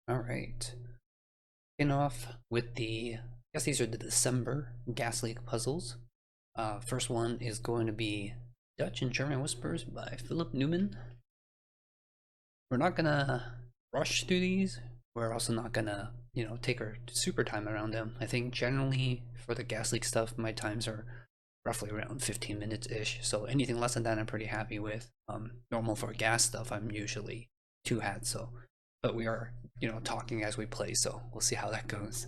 All right. Kicking off with I guess these are the December gas leak puzzles. First one is going to be Dutch and German Whispers by Philip Newman. We're not gonna rush through these. We're also not gonna, take our super time around them. I think generally for the gas leak stuff, my times are roughly around 15 minutes-ish. So anything less than that, I'm pretty happy with. Normal for gas stuff, I'm usually 2 hats, so but we are, talking as we play, so we'll see how that goes.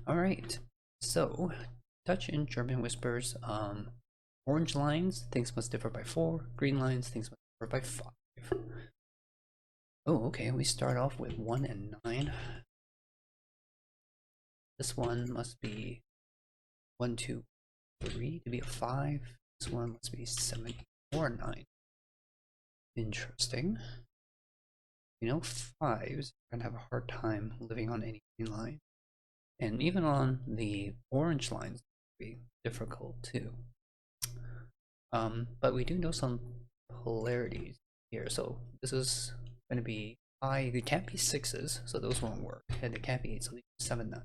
All right, so Dutch and German Whispers. Orange lines, things must differ by 4. Green lines, things must differ by 5. Oh, okay, we start off with 1 and 9. This one must be 1, 2, 3 to be a 5. This one must be 7 or 9. Interesting. Fives are gonna have a hard time living on any green line. And even on the orange lines, be difficult too. But we do know some polarities here. So this is going to be high. It can't be 6s, so those won't work. And it can't be 8s, so 7, 9.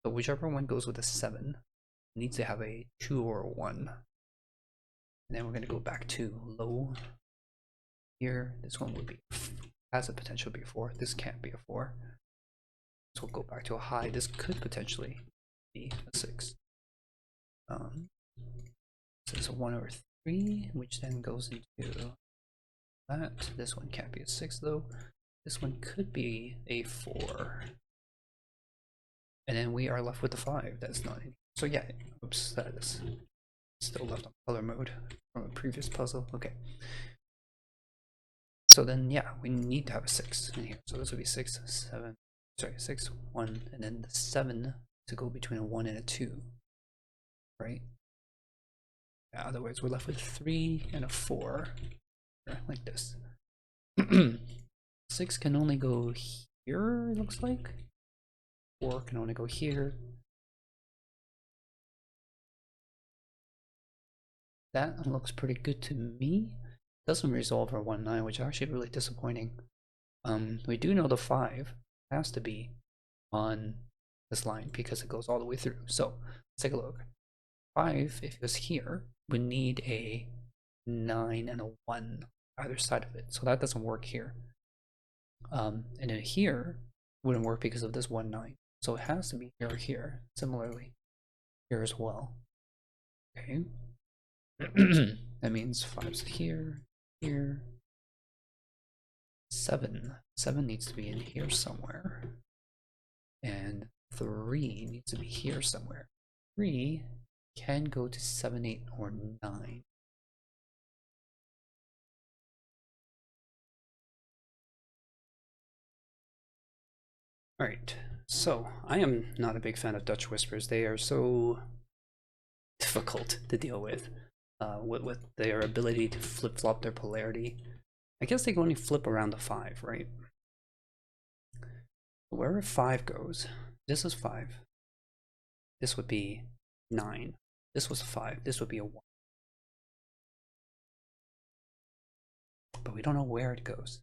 So whichever one goes with a 7 needs to have a 2 or a 1. And then we're going to go back to low here. This one would be has a potential to be a 4. This can't be a 4. So we'll go back to a high. This could potentially be a 6. This is a 1 or 3, which then goes into that. This one can't be a 6 though. This one could be a 4. And then we are left with the 5. That's not any. So yeah, oops, that is still left on color mode from a previous puzzle. Okay. So then, yeah, we need to have a 6 in here. So this would be 6, 7, sorry, 6, 1, and then the 7 to go between a 1 and a 2, right? Yeah, otherwise, we're left with 3 and a 4, like this. 6 can only go here, it looks like. 4 can only go here. That looks pretty good to me. Doesn't resolve our 1, 9, which is actually really disappointing. We do know the 5 has to be on this line because it goes all the way through. So let's take a look. 5, if it was here, would need a 9 and a 1 either side of it. So that doesn't work here. And then here wouldn't work because of this 1, 9. So it has to be here or here. Similarly, here as well. Okay. That means 5's here, here. 7 needs to be in here somewhere, and 3 needs to be here somewhere. 3 can go to 7, 8, or 9. Alright, so I am not a big fan of Dutch Whispers. They are so difficult to deal with their ability to flip-flop their polarity. I guess they can only flip around the 5, right? Wherever 5 goes, this is 5. This would be 9. This was a 5. This would be a 1. But we don't know where it goes.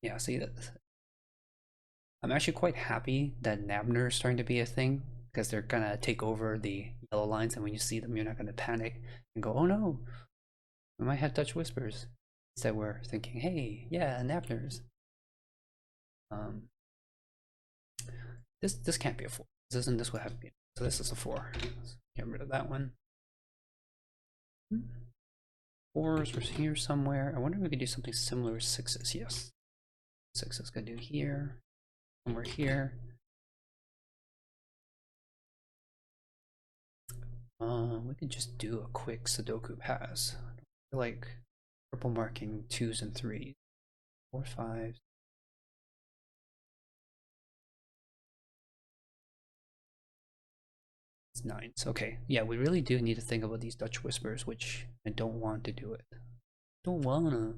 Yeah, see that. I'm actually quite happy that Nabner is starting to be a thing because they're gonna take over the yellow lines, and when you see them, you're not gonna panic and go, "Oh no, we might have Dutch Whispers." Instead, we're thinking, "Hey, yeah, Nabners." This can't be a 4. This would have to be. So this is a 4. Let's get rid of that one. 4s were here somewhere. I wonder if we could do something similar with 6s. Yes, 6s could do here, somewhere here. We could just do a quick Sudoku pass. I feel like purple marking 2s and 3s, 4, 5s. It's 9s. Okay, yeah, we really do need to think about these Dutch Whispers, which I don't want to do it. Don't wanna.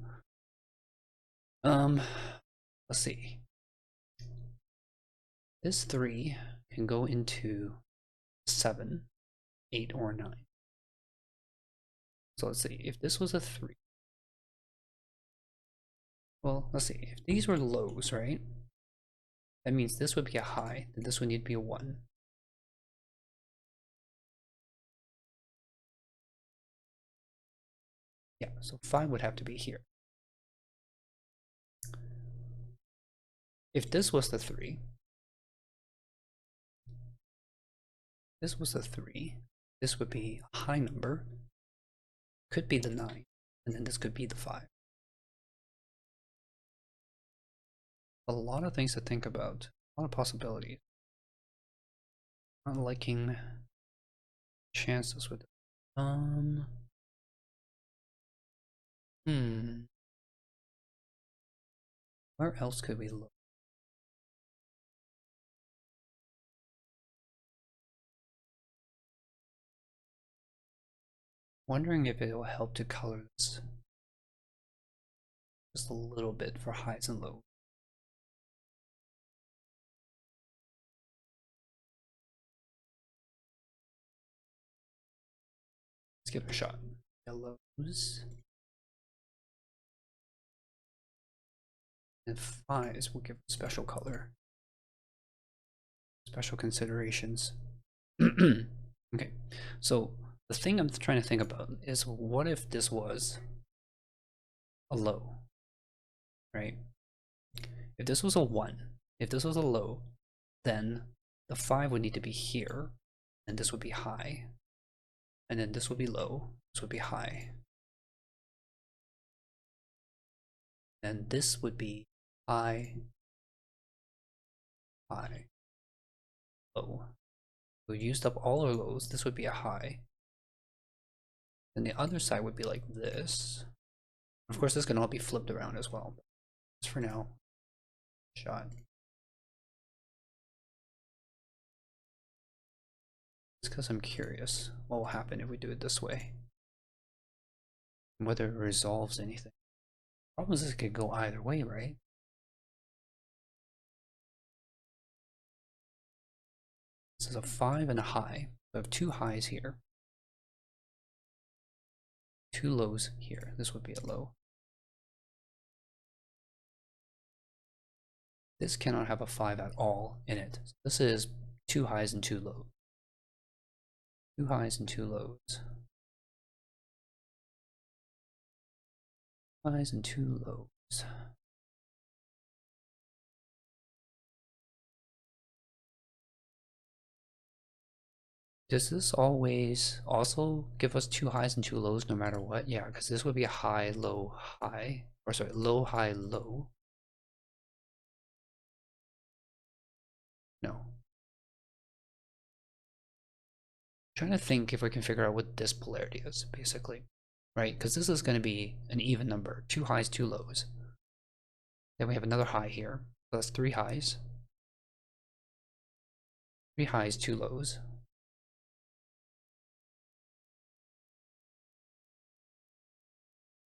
Let's see. This 3 can go into 7, 8, or 9. So let's see, if this was a 3. Well, let's see, if these were lows, right? That means this would be a high, and this would need to be a 1. Yeah, so 5 would have to be here. If this was the 3, this was the 3, this would be a high number, could be the 9, and then this could be the 5. A lot of things to think about, a lot of possibilities. Not liking chances with it. Where else could we look? Wondering if it will help to color this just a little bit for highs and lows. Let's give it a shot. Yellows. And 5s will give a special color. Special considerations. Okay, so the thing I'm trying to think about is, what if this was a low, right? If this was a 1, if this was a low, then the 5 would need to be here, and this would be high, and then this would be low, this would be high, and this would be high, high, low. We used up all our lows, this would be a high. And the other side would be like this. Of course, this can all be flipped around as well. But just for now, shot. It's because I'm curious what will happen if we do it this way. And whether it resolves anything. The problem is this could go either way, right? This is a 5 and a high. So I have 2 highs here. 2 lows here. This would be a low. This cannot have a 5 at all in it. So this is 2 highs and 2 lows. 2 highs and 2 lows. Highs and 2 lows. Does this always also give us 2 highs and 2 lows no matter what? Yeah, because this would be a high, low, high. Or sorry, low, high, low. No. I'm trying to think if we can figure out what this polarity is, basically. Right? Because this is going to be an even number. 2 highs, 2 lows. Then we have another high here. So that's 3 highs. 3 highs, 2 lows.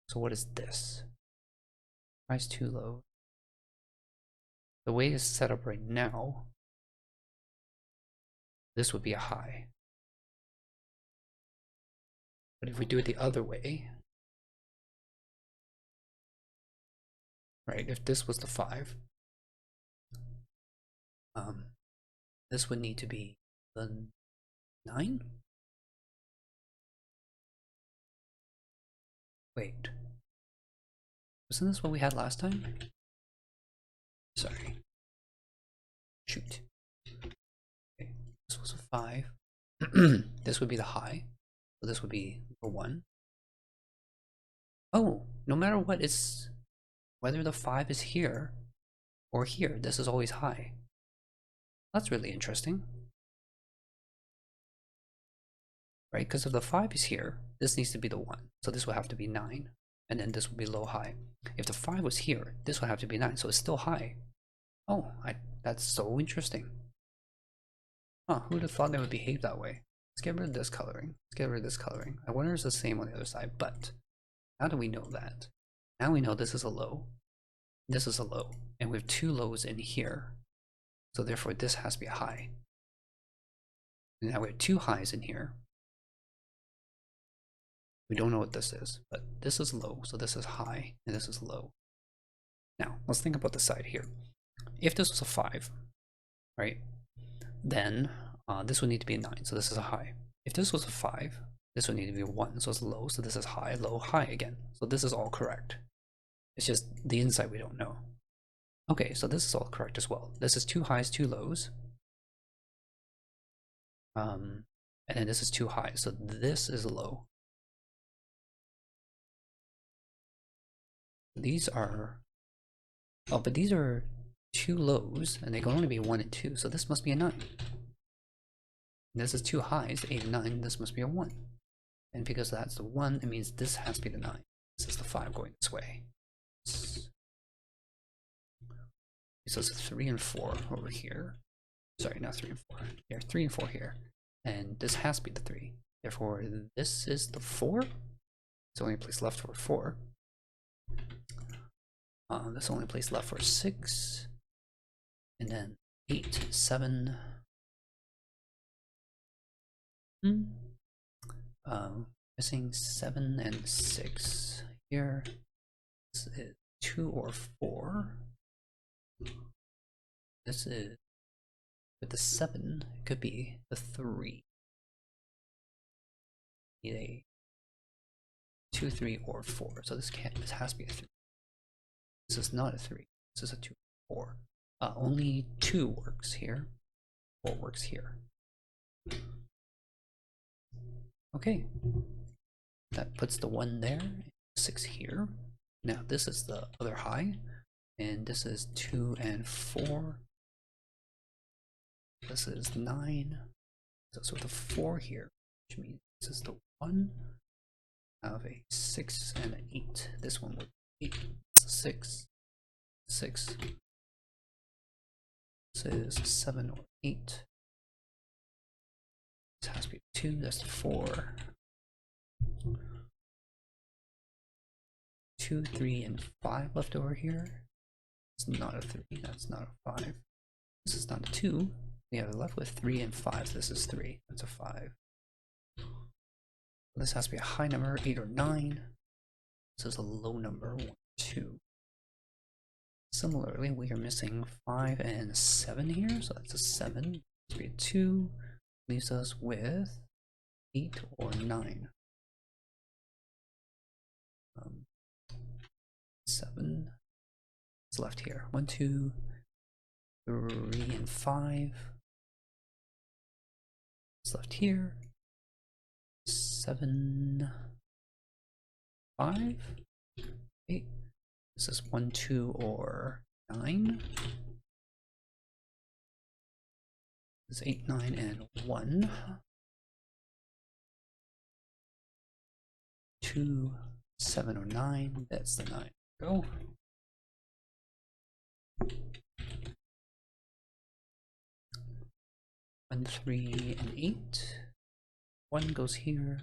So what is this? Highs, 2 lows. The way it's set up right now, this would be a high. But if we do it the other way, right, if this was the 5, this would need to be the 9? Wait. Wasn't this what we had last time? Sorry. Shoot. Okay, this was a 5. This would be the high. So this would be a 1. Oh, no matter what, it's whether the 5 is here or here, this is always high. That's really interesting. Right? Because if the 5 is here, this needs to be the 1. So this would have to be 9. And then this would be low high. If the 5 was here, this would have to be 9. So it's still high. Oh, that's so interesting. Huh, who would have thought they would behave that way? Let's get rid of this coloring. Let's get rid of this coloring. I wonder if it's the same on the other side, but how do we know that? Now we know this is a low. This is a low. And we have 2 lows in here. So therefore this has to be a high. And now we have 2 highs in here. We don't know what this is, but this is low, so this is high, and this is low. Now, let's think about the side here. if this was a 5, right, then this would need to be a 9, so this is a high. If this was a 5, this would need to be a 1, so it's low, so this is high, low, high again. So this is all correct. It's just the inside we don't know. Okay, so this is all correct as well. This is 2 highs, 2 lows. And then this is 2 highs, so this is low. These are, oh, but these are 2 lows, and they can only be 1 and 2, so this must be a 9. This is 2 highs, 8 and 9, this must be a 1. And because that's the 1, it means this has to be the 9. This is the 5 going this way. So it's 3 and 4 over here. Sorry, not 3 and 4. There, 3 and 4 here. And this has to be the 3. Therefore, this is the 4. It's the only place left for 4. That's the only place left for 6. And then 8, 7. Missing 7 and 6 here. This is 2 or 4. This is, with the 7, it could be the 3. A 2, 3, or 4. So this can't. This has to be a 3. This is not a 3. This is a 2, 4. Only 2 works here. 4 works here. Okay. That puts the 1 there. 6 here. Now this is the other high. And this is 2 and 4. This is 9. So with a 4 here, which means this is the 1. I have a 6 and an 8. This one would be 8. It's a 6. 6. This is 7 or 8. This has to be 2. That's 4. 2, 3, and 5 left over here. It's not a 3. That's not a 5. This is not a 2. We are left with 3 and 5. This is 3. That's a 5. This has to be a high number, 8 or 9. This is a low number, 1, 2. Similarly, we are missing 5 and 7 here, so that's a 7. This would be a 2. Leaves us with 8 or 9. 7. What's left here? 1, 2, 3, and 5. What's left here? 7, 5, 8. This is 1, 2, or 9. This is 8, 9, and 1. 2, 7, or 9. That's the 9. Go. 1, 3, and 8. 1 goes here.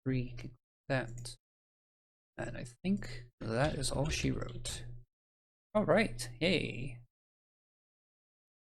3 can go that. And I think that is all she wrote. Alright, yay.